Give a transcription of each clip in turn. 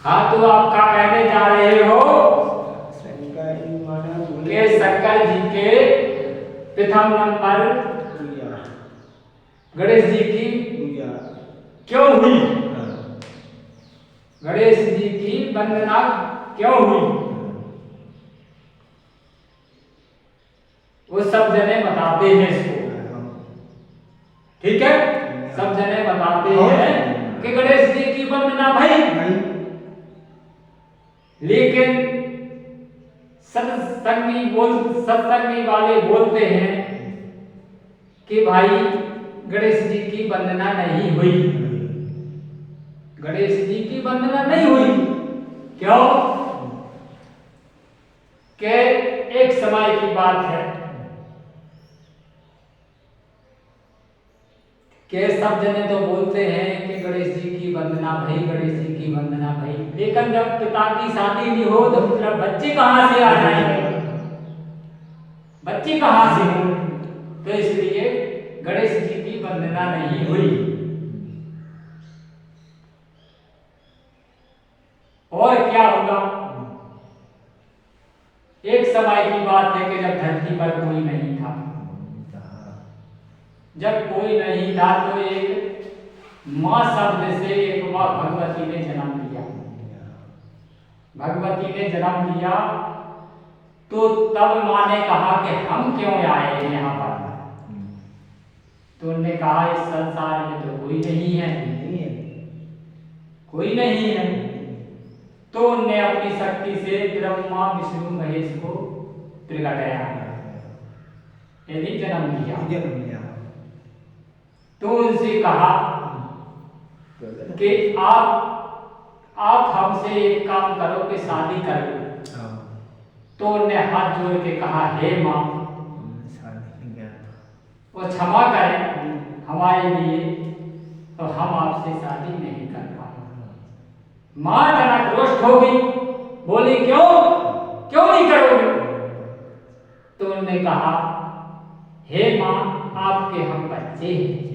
हाँ तो आप क्या कहने जा रहे हो शंकर जी माना बोले कि शंकर जी के प्रथम नंबर पूजा गणेश जी की पूजा क्यों हुई? हाँ, गणेश जी की वंदना क्यों हुई? वो सब जने बताते हैं इसको, ठीक है? सब जने बताते हैं कि गणेश जी की वंदना भई, लेकिन सत्संगी वाले बोलते हैं कि भाई गणेश जी की वंदना नहीं हुई। गणेश जी की वंदना नहीं हुई क्यों? कि एक समय की बात है कि सब जने तो बोलते हैं कि गणेश जी की वंदना भई, गणेश जी की वंदना भई, लेकिन जब पिता की शादी नहीं हो तो फिर बच्चे कहाँ से आ जाएंगे? बच्चे कहाँ से हो? तो इसलिए गणेश जी की वंदना नहीं हुई। और क्या होगा? एक समय की बात है कि जब धरती पर कोई नहीं था, जब कोई नहीं था तो एक माँ शब्द से एक माँ भगवती ने जन्म लिया। भगवती ने जन्म लिया तो तब माँ ने कहा कि हम क्यों आए हैं यहाँ पर? तो उन्होंने कहा इस संसार में तो कोई नहीं है, कोई नहीं है। तो उन्होंने अपनी शक्ति से ब्रह्मा विष्णु महेश को प्रगटाया, यानी जन्म दिया। तो उनसे कहा कि आप हमसे एक काम करो कि शादी कर लो। तो उन्होंने हाथ जोड़ के कहा हे माँ, वो क्षमा करें हमारे लिए, तो हम आपसे शादी नहीं कर पाए। माँ तना हो गई, बोली क्यों नहीं करोगे? तो उन्होंने कहा हे माँ, आपके हम बच्चे हैं,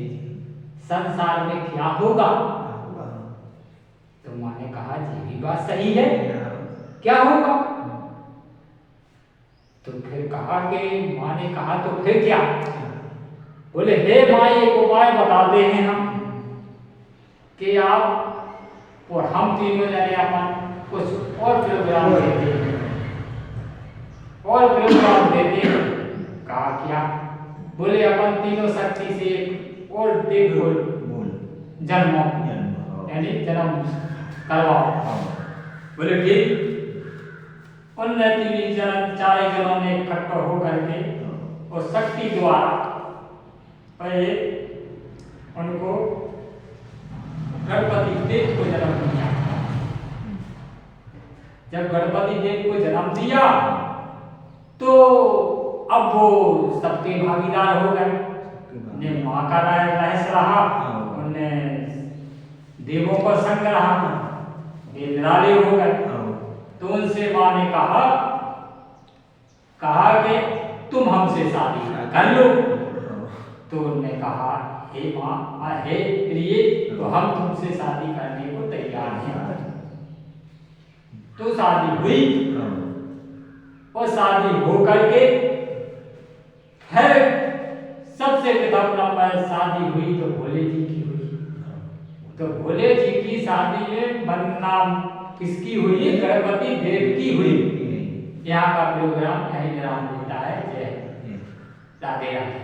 संसार में क्या होगा? तो माँ ने कहा ये भी बात सही है, क्या होगा? तो फिर कहा कि माँ ने कहा तो फिर क्या? बोले हे माँ, एक उपाय बताते हैं हम कि आप और हम तीनों जने अपन कुछ और प्रोग्राम देते हैं, और प्रोग्राम देते हैं। कहा क्या? बोले अपन तीनों शक्ति से एक और देखो जन्म, यानी जन्म करवाओ। बोले ठीक। उन चारे जनों ने इकट्ठा होकर के और शक्ति द्वारा पहले उनको गणपति देव को जन्म दिया। जब गणपति देव को जन्म दिया तो अब वो सबके भागीदार हो गए। ने माँ का रहस्य रहा, उनने देवों का संग रहा, वे निराले हो गए। तो उनसे माँ ने कहा कि तुम हमसे शादी कर लो। तो उन्होंने कहा हे माँ, हे प्रिय, तो हम तुमसे शादी करने को तैयार हैं। तो शादी हुई, और शादी हो करके फिर सबसे प्रथम नंबर शादी हुई तो भोले जी की हुई। तो भोले जी की शादी में वंदना किसकी हुई? गणपति देव की हुई। यहाँ का प्रोग्राम यही विराम देता है। जय राधे राधे।